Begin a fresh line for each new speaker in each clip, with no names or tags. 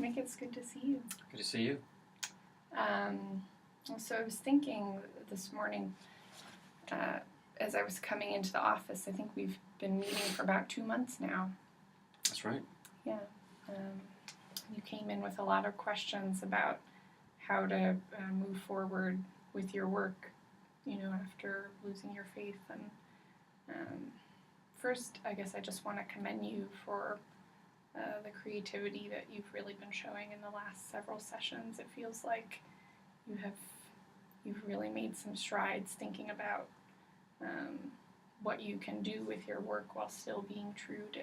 Nick, it's good to see you.
Good to see you.
So I was thinking this morning, as I was coming into the office, I think we've been meeting for about 2 months now.
That's right.
Yeah. You came in with a lot of questions about how to move forward with your work, after losing your faith. And first, I guess I just want to commend you for the creativity that you've really been showing in the last several sessions. It feels like you've really made some strides thinking about what you can do with your work while still being true to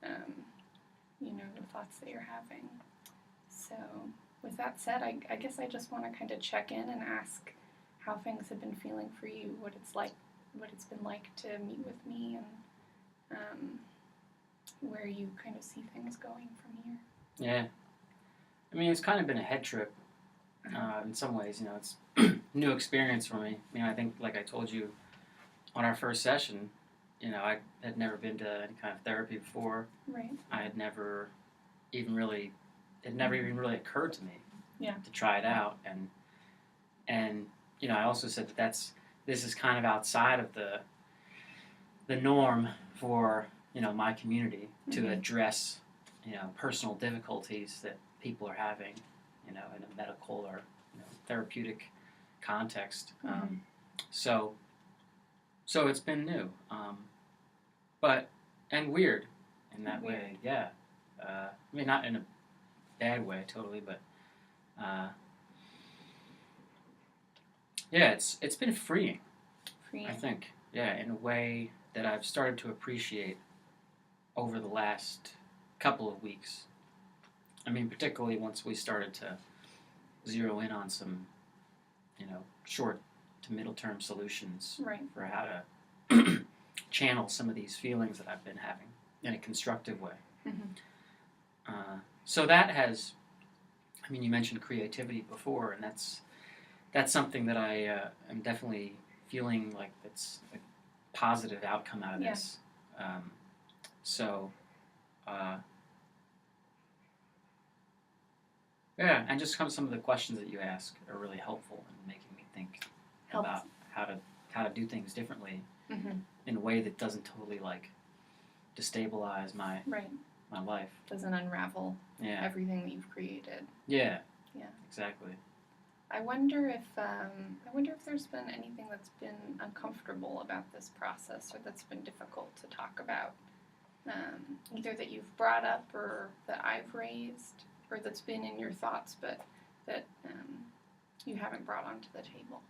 the thoughts that you're having. So with that said, I guess I just want to kind of check in and ask how things have been feeling for you, what it's been like to meet with me, and where you kind of see things going from here.
Yeah. I mean, it's kind of been a head trip in some ways. It's new experience for me. I think, like I told you on our first session, I had never been to any kind of therapy before.
Right.
I had never even really occurred to me to try it out. And I also said that this is kind of outside of the norm for, my community to address, personal difficulties that people are having, in a medical or, therapeutic context. So it's been new, and weird in that way. Yeah. Not in a bad way, totally, but it's been freeing. I think, in a way that I've started to appreciate over the last couple of weeks. Particularly once we started to zero in on some, short to middle term solutions for how to channel some of these feelings that I've been having in a constructive way. So that has, you mentioned creativity before, and that's something that I am definitely feeling like it's a positive outcome out of this. And just some of the questions that you ask are really helpful in making me think about how to do things differently in a way that doesn't totally destabilize my life.
Doesn't unravel everything that you've created.
Yeah. Exactly.
I wonder if there's been anything that's been uncomfortable about this process, or that's been difficult to talk about, either that you've brought up or that I've raised, or that's been in your thoughts but that you haven't brought onto the table.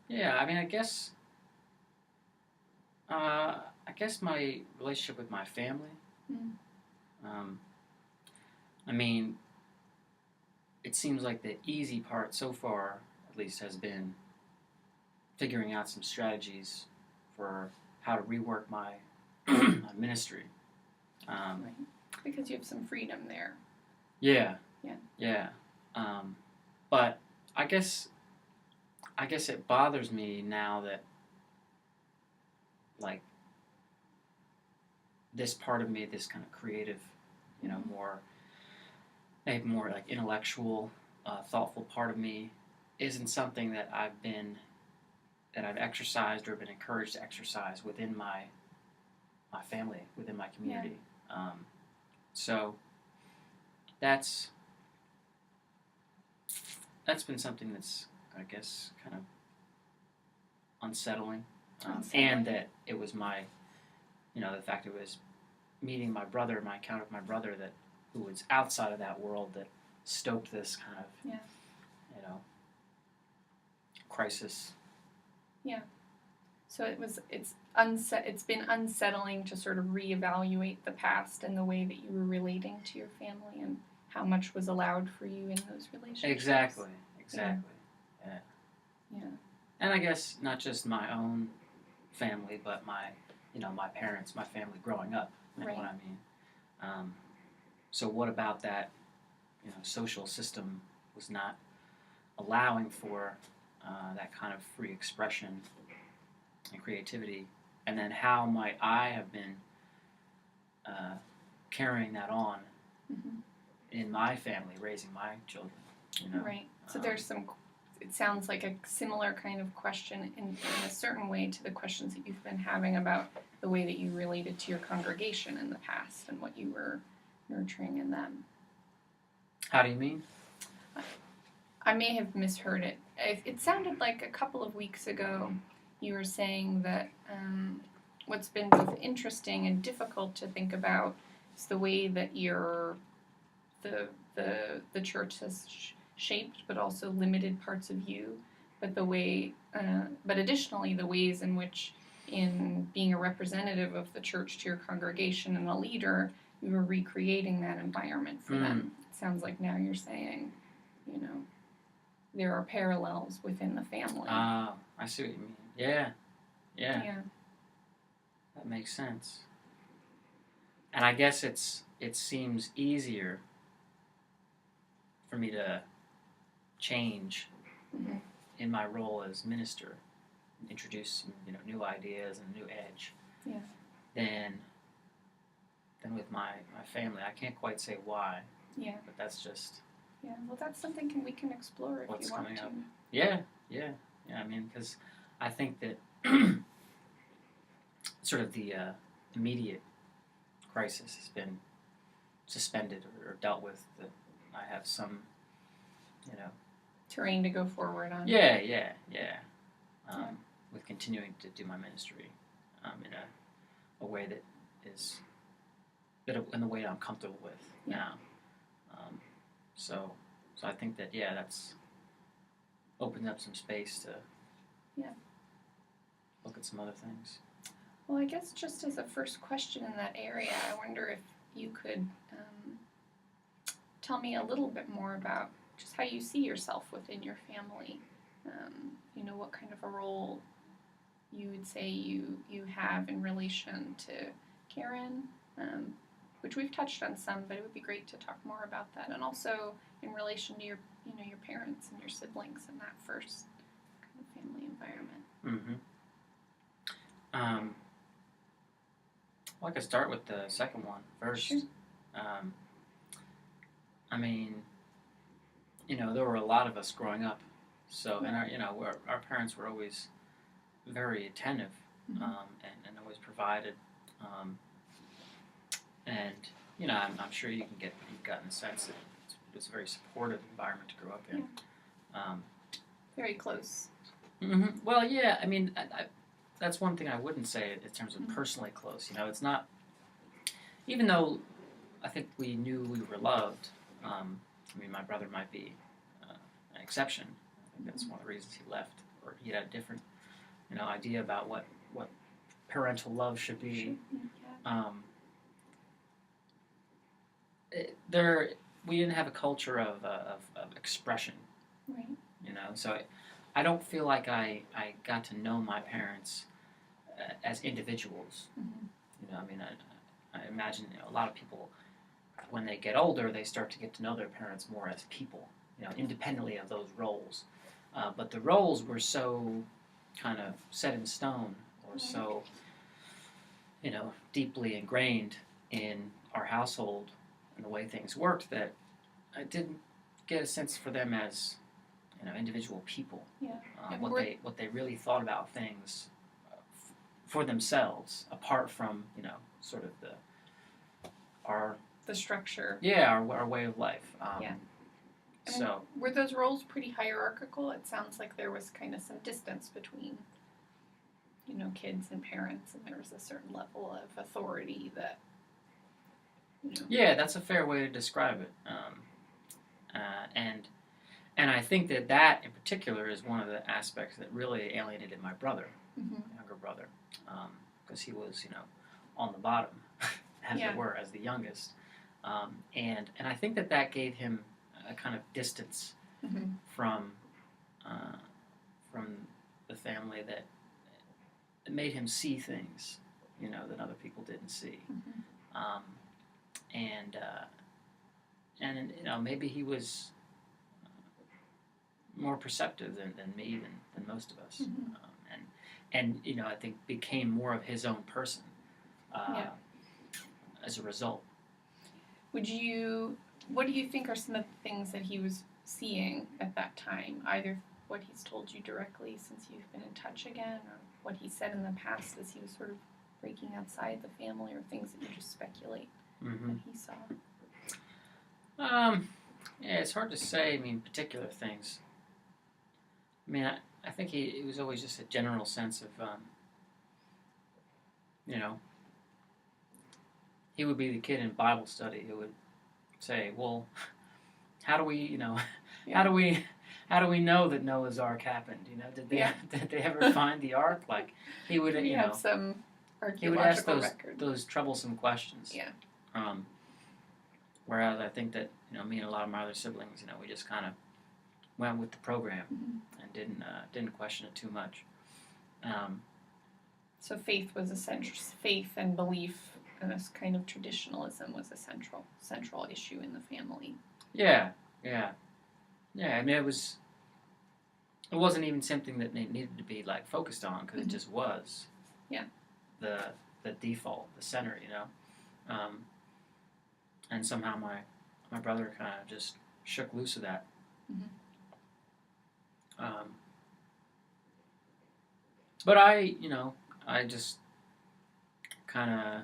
Yeah, I guess my relationship with my family. It seems like the easy part so far, at least, has been figuring out some strategies for how to rework my ministry.
Because you have some freedom there.
Yeah. But I guess it bothers me now that, this part of me, this kind of creative, maybe more intellectual, thoughtful part of me, isn't something that I've exercised or been encouraged to exercise within my family, within my community. So that's been something that's, I guess, kind of unsettling. And that it was the fact it was meeting my brother, my encounter with my brother, who was outside of that world, that stoked this kind of, crisis.
Yeah. So it's been unsettling to sort of reevaluate the past and the way that you were relating to your family and how much was allowed for you in those relationships.
Exactly. Yeah.
Yeah.
And I guess not just my own family, but my parents, my family growing up. You know what I mean? So what about that, social system was not allowing for that kind of free expression and creativity and then how might I have been carrying that on in my family, raising my children.
Right. So there's some. It sounds like a similar kind of question in a certain way to the questions that you've been having about the way that you related to your congregation in the past and what you were nurturing in them.
How do you mean?
I may have misheard it. It sounded like a couple of weeks ago you were saying that what's been both interesting and difficult to think about is the way that the church has shaped but also limited parts of you, but but additionally the ways in which, in being a representative of the church to your congregation and a leader, you were recreating that environment for them. It sounds like now you're saying, there are parallels within the family.
I see what you mean. Yeah. That makes sense. And I guess it seems easier for me to change in my role as minister, introduce some, new ideas and new edge. Than with my family. I can't quite say why.
Yeah.
But that's just.
Yeah. Well, that's something we can explore if you want
coming
to.
Up. Yeah. I mean, because I think that sort of the immediate crisis has been suspended or dealt with. That I have some,
terrain to go forward on.
Yeah. With continuing to do my ministry in a way that is in the way that I'm comfortable with now. So I think that that's opened up some space to look at some other things.
Well, I guess just as a first question in that area, I wonder if you could tell me a little bit more about just how you see yourself within your family. What kind of a role you would say you have in relation to Karen, which we've touched on some, but it would be great to talk more about that, and also in relation to your parents and your siblings in that first kind of family environment.
Well, I could start with the second one first.
Sure.
I mean, there were a lot of us growing up, so and our parents were always very attentive, and always provided, and I'm sure you've gotten the sense that it was a very supportive environment to grow up in.
Yeah. Very close.
Well, yeah, I mean, that's one thing I wouldn't say in terms of personally close. It's not, even though I think we knew we were loved. My brother might be an exception. I think that's one of the reasons he left, or he had a different, idea about what parental love should be. We didn't have a culture of expression.
Right.
So I don't feel like I got to know my parents as individuals. I imagine a lot of people, when they get older, they start to get to know their parents more as people, independently of those roles. But the roles were so kind of set in stone, or so, deeply ingrained in our household and the way things worked, that I didn't get a sense for them as, individual people.
Yeah.
What they really thought about things for themselves, apart from, sort of
the structure.
Yeah, our way of life. So
were those roles pretty hierarchical? It sounds like there was kind of some distance between, kids and parents, and there was a certain level of authority that.
Yeah, that's a fair way to describe it. And I think that in particular is one of the aspects that really alienated my brother, younger brother, because he was, on the bottom, as it were, as the youngest. And I think that gave him a kind of distance from the family that made him see things, that other people didn't see. And maybe he was more perceptive than me, than most of us. and I think became more of his own person as a result.
What do you think are some of the things that he was seeing at that time? Either what he's told you directly since you've been in touch again, or what he said in the past as he was sort of breaking outside the family, or things that you just speculate that he saw?
Yeah, it's hard to say. I mean, particular things. I mean, I think it was always just a general sense of, he would be the kid in Bible study who would say, "Well, how do we, how do we know that Noah's Ark happened? Did they ever find the Ark?" Like he would,
have some
he would ask
record.
those troublesome questions.
Yeah.
Whereas I think that me and a lot of my other siblings, we just kind of went with the program and didn't question it too much.
So faith was essential. Faith and belief and this kind of traditionalism was a central issue in the family.
Yeah. I mean, it wasn't even something that needed to be like focused on, because it just was.
Yeah.
The default, the center, and somehow my brother kind of just shook loose of that. But I just kind of,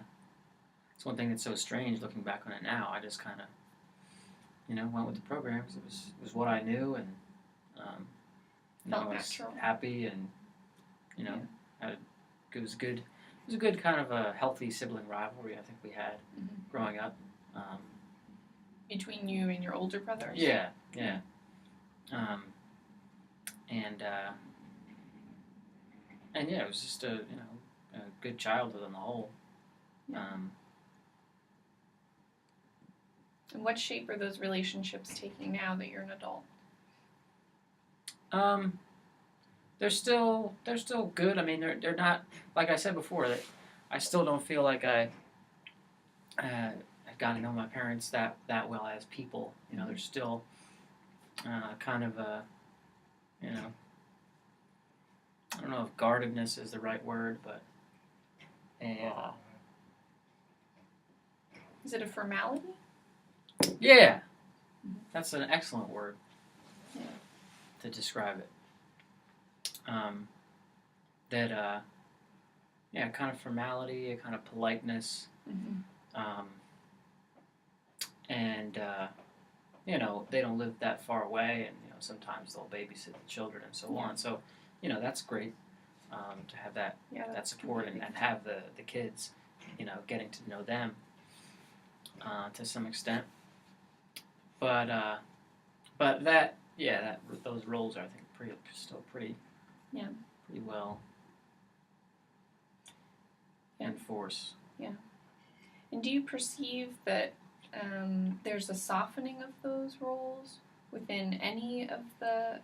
it's one thing that's so strange looking back on it now. I just kind of, went with the program because it was what I knew, and I was
natural.
happy, and it was good. It was a good kind of a healthy sibling rivalry I think we had growing up.
Between you and your older brothers?
Yeah. And yeah, it was just a good childhood on the whole.
And what shape are those relationships taking now that you're an adult?
They're still good. I mean, they're not, like I said before, that I still don't feel like I've gotten to know my parents that well as people. They're still kind of a, I don't know if guardedness is the right word, but
is it a formality?
Yeah, that's an excellent word to describe it. Kind of formality, a kind of politeness, and they don't live that far away, and sometimes they'll babysit the children and so on. So that's great to have that support and have the kids getting to know them to some extent. But those roles are, I think, still pretty well in force.
Yeah. And do you perceive that there's a softening of those roles within any of the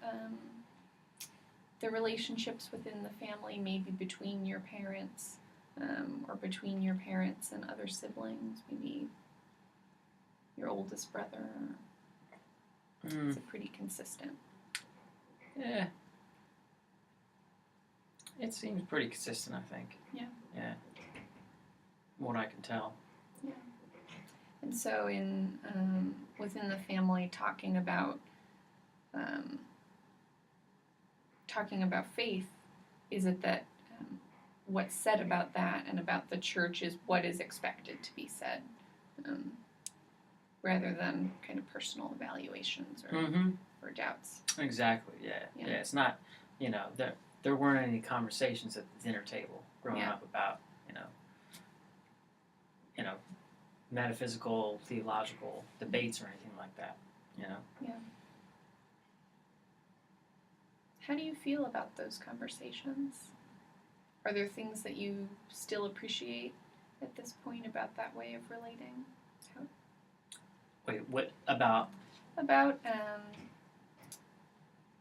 relationships within the family, maybe between your parents, or between your parents and other siblings, maybe your oldest brother? Is it pretty consistent?
Yeah. It seems pretty consistent, I think.
Yeah.
From what I can tell.
Yeah. And so in within the family, talking about faith, is it that what's said about that and about the church is what is expected to be said, rather than kind of personal evaluations or doubts?
Exactly. Yeah. It's not, there weren't any conversations at the dinner table growing up about, metaphysical, theological debates or anything like that.
Yeah. How do you feel about those conversations? Are there things that you still appreciate at this point about that way of relating?
Wait, what about?
About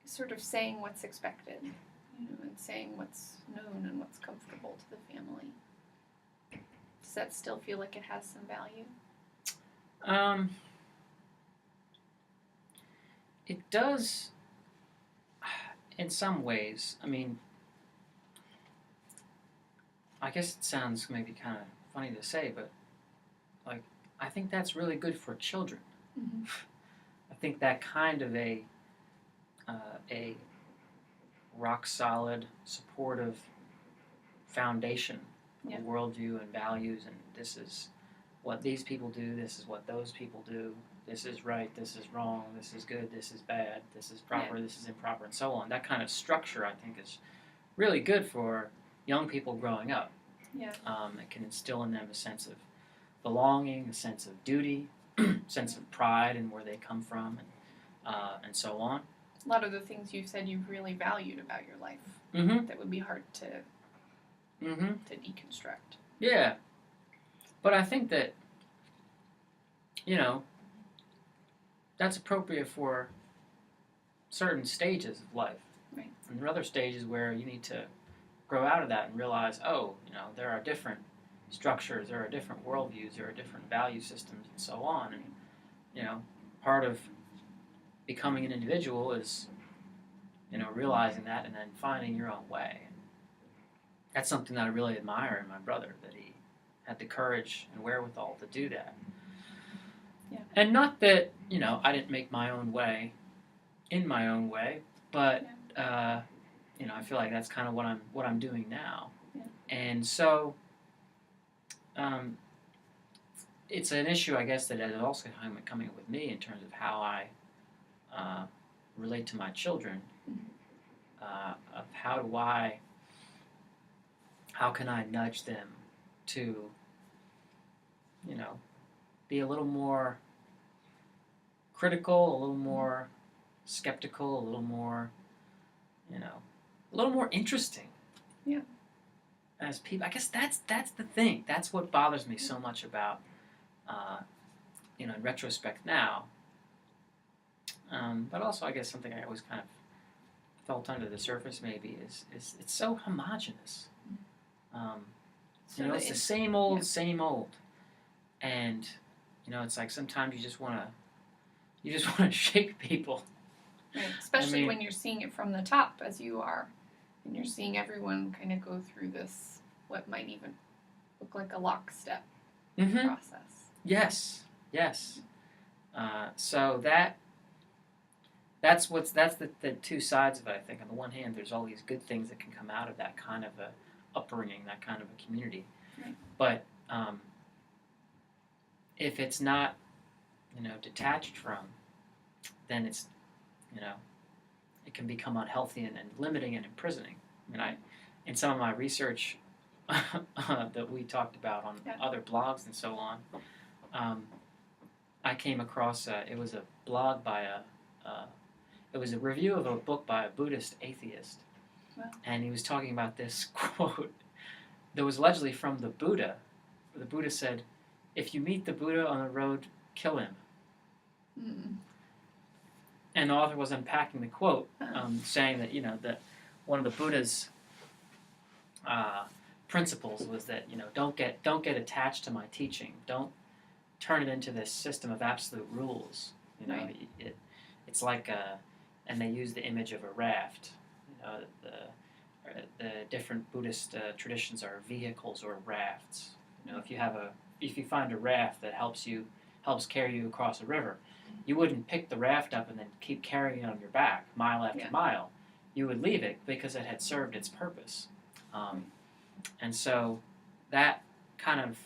sort of saying what's expected, and saying what's known and what's comfortable to the family. Does that still feel like it has some value?
It does in some ways. I mean, I guess it sounds maybe kind of funny to say, but like I think that's really good for children.
Mm-hmm.
I think that kind of a rock solid, supportive foundation of a worldview and values, and this is what these people do, this is what those people do, this is right, this is wrong, this is good, this is bad, this is proper, this is improper, and so on. That kind of structure, I think, is really good for young people growing up.
Yeah.
It can instill in them a sense of belonging, a sense of duty, sense of pride in where they come from, and so on.
A lot of the things you've said you've really valued about your life that would be hard to deconstruct.
Yeah. But I think that, that's appropriate for certain stages of life.
Right.
And there are other stages where you need to grow out of that and realize, there are different structures, there are different worldviews, there are different value systems, and so on. And, part of becoming an individual is, realizing that and then finding your own way. That's something that I really admire in my brother, that he had the courage and wherewithal to do that.
Yeah.
And not that, I didn't make my own way in my own way, but, I feel like that's kind of what I'm doing now.
Yeah.
And so, it's an issue, I guess, that is also coming up with me in terms of how I relate to my children, of how can I nudge them to, be a little more critical, a little more skeptical, a little more, a little more interesting.
Yeah.
As people, I guess that's the thing. That's what bothers me so much about, in retrospect now. But also, I guess something I always kind of felt under the surface maybe is it's so homogenous. It's the same old, and it's like sometimes you just want to shake people.
Right. Especially when you're seeing it from the top, as you are, and you're seeing everyone kind of go through this, what might even look like a lockstep process.
Yes. So that's the two sides of it, I think. On the one hand, there's all these good things that can come out of that kind of a upbringing, that kind of a community.
Right.
But if it's not, detached from, then it's, it can become unhealthy and limiting and imprisoning. I mean, in some of my research that we talked about on other blogs and so on, I came across it was a blog by it was a review of a book by a Buddhist atheist, and he was talking about this quote that was allegedly from the Buddha. The Buddha said, "If you meet the Buddha on the road, kill him."
Mm.
And the author was unpacking the quote, saying that that one of the Buddha's principles was that don't get attached to my teaching. Don't turn it into this system of absolute rules.
Right.
It's like and they use the image of a raft. The different Buddhist traditions are vehicles or rafts. If you find a raft that helps carry you across a river, you wouldn't pick the raft up and then keep carrying it on your back mile after mile. You would leave it because it had served its purpose. And so that kind of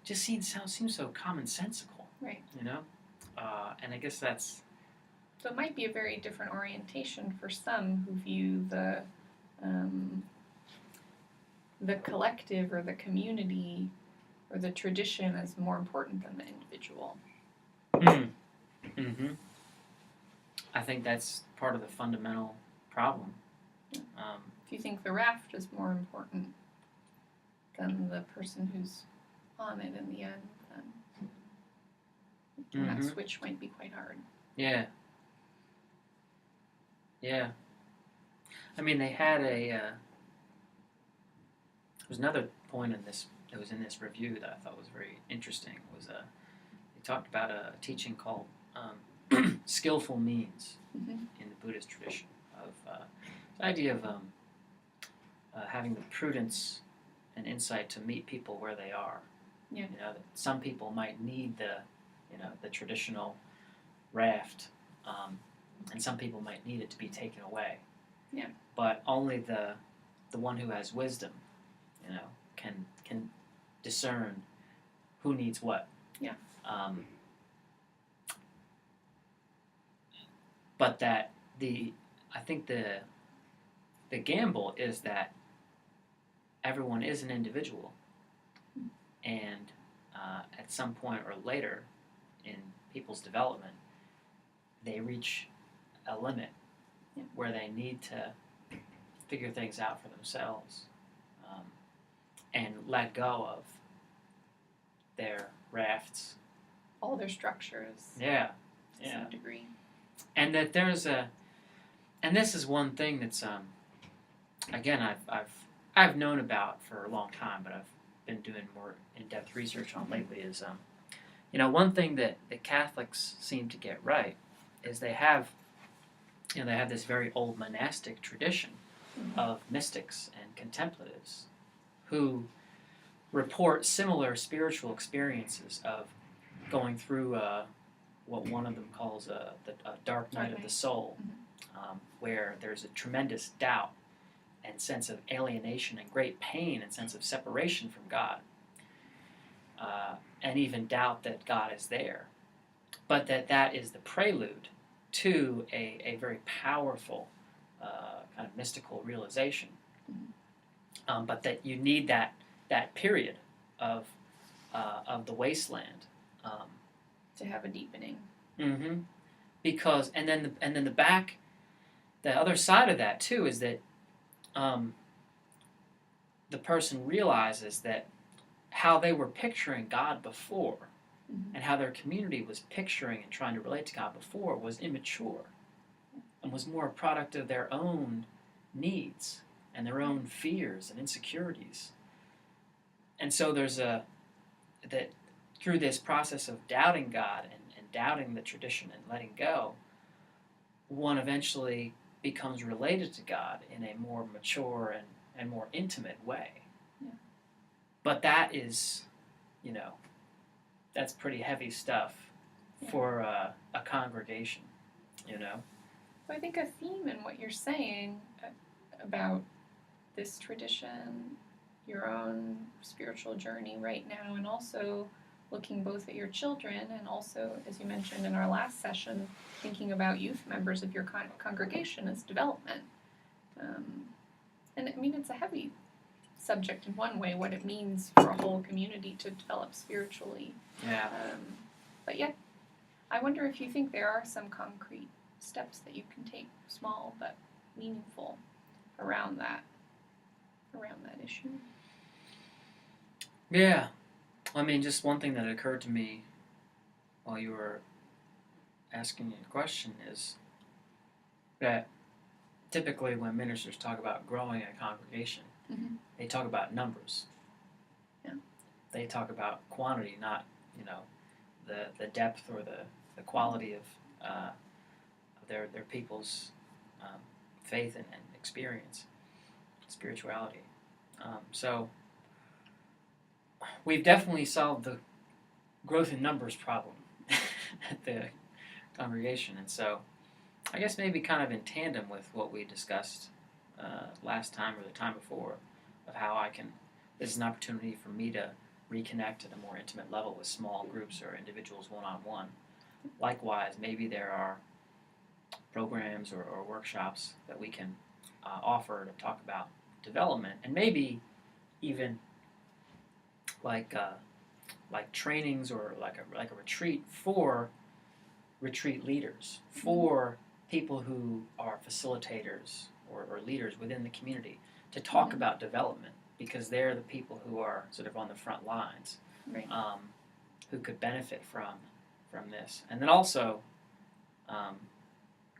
just seems so commonsensical.
Right.
And I guess that's...
So it might be a very different orientation for some who view the collective or the community or the tradition as more important than the individual.
Mm-hmm. I think that's part of the fundamental problem.
If you think the raft is more important than the person who's on it in the end, then that switch might be quite hard.
Yeah. I mean, they had there was another point in this that was in this review that I thought was very interesting. Was they talked about a teaching called skillful means in the Buddhist tradition, of the idea of having the prudence an insight to meet people where they are.
Yeah.
You know, that some people might need the traditional raft, and some people might need it to be taken away.
Yeah. But
only the one who has wisdom, can discern who needs what.
Yeah.
But I think the gamble is that everyone is an individual, and at some point or later in people's development, they reach a limit where they need to figure things out for themselves, and let go of their rafts.
All their structures.
Yeah.
To some degree.
And that and this is one thing that's, again, I've known about for a long time, but I've been doing more in-depth research on lately is, one thing that the Catholics seem to get right is they have this very old monastic tradition of mystics and contemplatives who report similar spiritual experiences of going through what one of them calls a dark night of the soul, where there's a tremendous doubt and sense of alienation and great pain and sense of separation from God, and even doubt that God is there, but that is the prelude to a very powerful kind of mystical realization, but that you need that period of the wasteland
to have a deepening.
Mm-hmm. Because and then the other side of that too is that the person realizes that how they were picturing God before, and how their community was picturing and trying to relate to God before was immature, and was more a product of their own needs and their own fears and insecurities. And so there's that through this process of doubting God and doubting the tradition and letting go, one eventually becomes related to God in a more mature and more intimate way.
Yeah.
But that is, that's pretty heavy stuff for a congregation,
Well, I think a theme in what you're saying about this tradition, your own spiritual journey right now, and also looking both at your children and also, as you mentioned in our last session, thinking about youth members of your congregation as development. And I mean, it's a heavy subject in one way, what it means for a whole community to develop spiritually.
Yeah.
But yet, I wonder if you think there are some concrete steps that you can take, small but meaningful, around that issue.
Yeah. I mean, just one thing that occurred to me while you were asking the question is that typically when ministers talk about growing a congregation, they talk about numbers.
Yeah.
They talk about quantity, not the depth or the quality of their people's faith and experience, spirituality. So we've definitely solved the growth in numbers problem at the congregation, and so I guess maybe kind of in tandem with what we discussed last time or the time before, of how this is an opportunity for me to reconnect at a more intimate level with small groups or individuals one-on-one. Likewise, maybe there are programs or workshops that we can offer to talk about development, and maybe even like trainings or like a retreat for retreat leaders, for people who are facilitators or leaders within the community, to talk about development, because they're the people who are sort of on the front lines,
right.
Who could benefit from this. And then also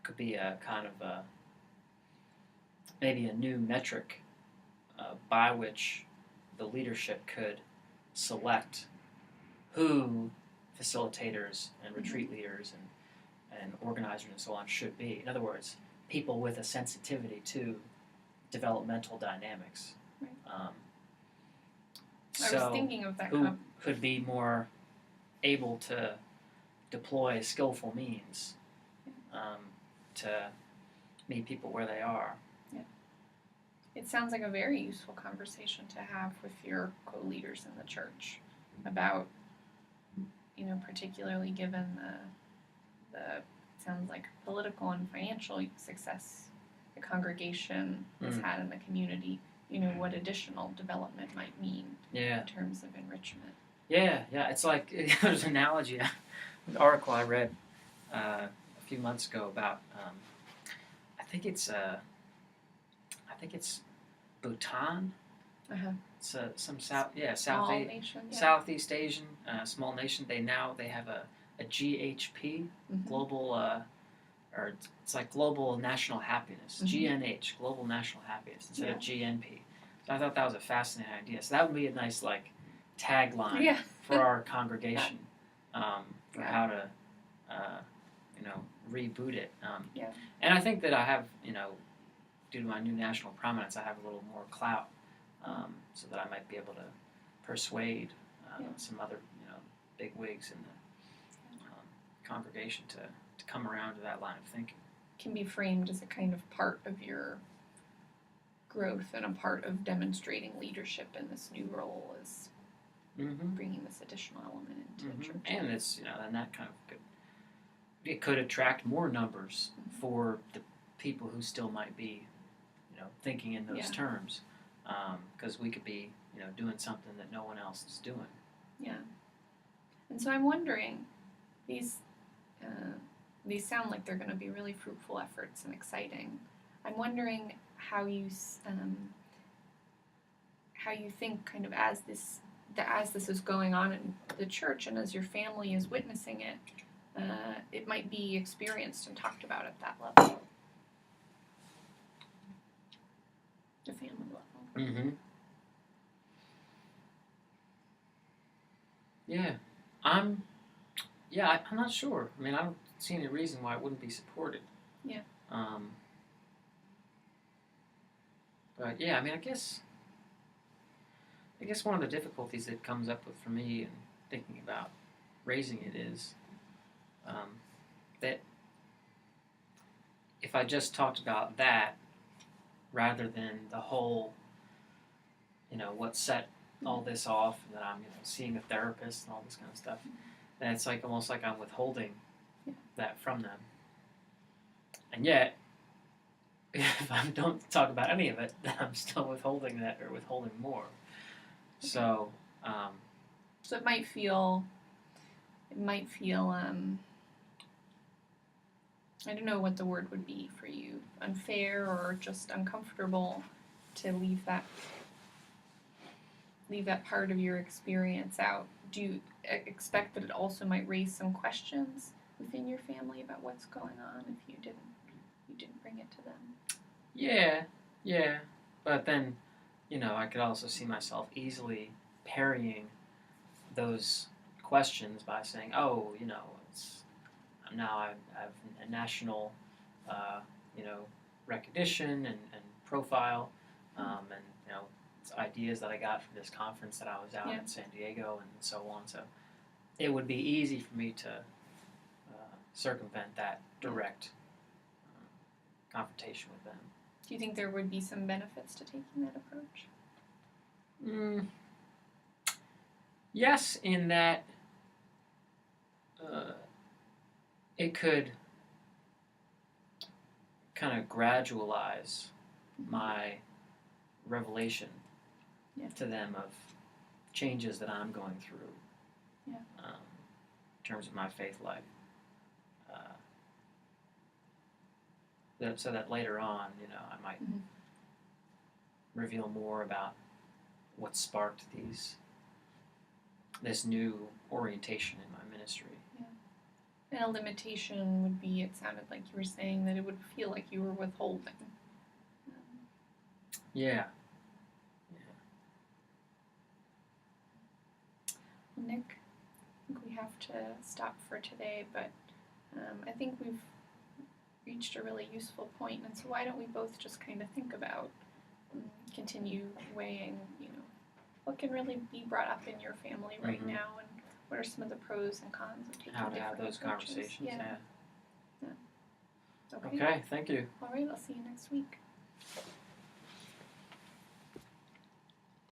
could be a kind of maybe a new metric by which the leadership could select who facilitators and retreat leaders and organizers and so on should be. In other words, people with a sensitivity to developmental dynamics.
Right. I was thinking of that.
Who could be more able to deploy skillful means to meet people where they are.
Yeah. It sounds like a very useful conversation to have with your co-leaders in the church about, particularly given the sounds like political and financial success the congregation has had in the community, what additional development might mean in terms of enrichment.
Yeah. It's like, there's an analogy, an article I read a few months ago about, I think it's Bhutan. It's some Southeast Asian small nation. They have a GHP, global, or it's like global national happiness, GNH, global national happiness, instead of GNP. So I thought that was a fascinating idea. So that would be a nice tagline for our congregation, for how to reboot it. And I think that I have, due to my new national prominence, I have a little more clout, so that I might be able to persuade some other big wigs in the congregation to come around to that line of thinking.
Can be framed as a kind of part of your growth and a part of demonstrating leadership in this new role is bringing this additional element into the church.
And it's and that kind of could attract more numbers for the people who still might be thinking in those terms, because we could be doing something that no one else is doing.
Yeah. And so I'm wondering, these sound like they're going to be really fruitful efforts and exciting. I'm wondering how you think kind of as this is going on in the church and as your family is witnessing it, it might be experienced and talked about at that level. The family level.
Yeah. I'm not sure. I mean, I don't see any reason why it wouldn't be supported.
Yeah.
But yeah, I mean, I guess one of the difficulties that comes up with for me in thinking about raising it is that if I just talked about that rather than the whole, what set all this off, and that I'm seeing a therapist and all this kind of stuff, then it's like almost like I'm withholding that from them. And yet, if I don't talk about any of it, then I'm still withholding that or withholding more. So
it might feel I don't know what the word would be for you, unfair or just uncomfortable to leave that part of your experience out. Do you expect that it also might raise some questions within your family about what's going on if you didn't bring it to them?
Yeah. But then, I could also see myself easily parrying those questions by saying, now I have a national, recognition and profile, and it's ideas that I got from this conference that I was out in San Diego and so on. So it would be easy for me to circumvent that direct confrontation with them.
Do you think there would be some benefits to taking that approach?
Yes, in that it could kind of gradualize my revelation to them of changes that I'm going through in terms of my faith life. So that later on, I might reveal more about what sparked this new orientation in my ministry.
And a limitation would be, it sounded like you were saying that it would feel like you were withholding.
Yeah.
Well, Nick, I think we have to stop for today, but I think we've reached a really useful point, and so why don't we both just kind of think about continue weighing, what can really be brought up in your family right
Mhm.
now, and what are some of the pros and cons of taking
How to
different
have those
approaches.
conversations. Yeah.
Okay.
Okay. Thank you.
All right. I'll see you next week.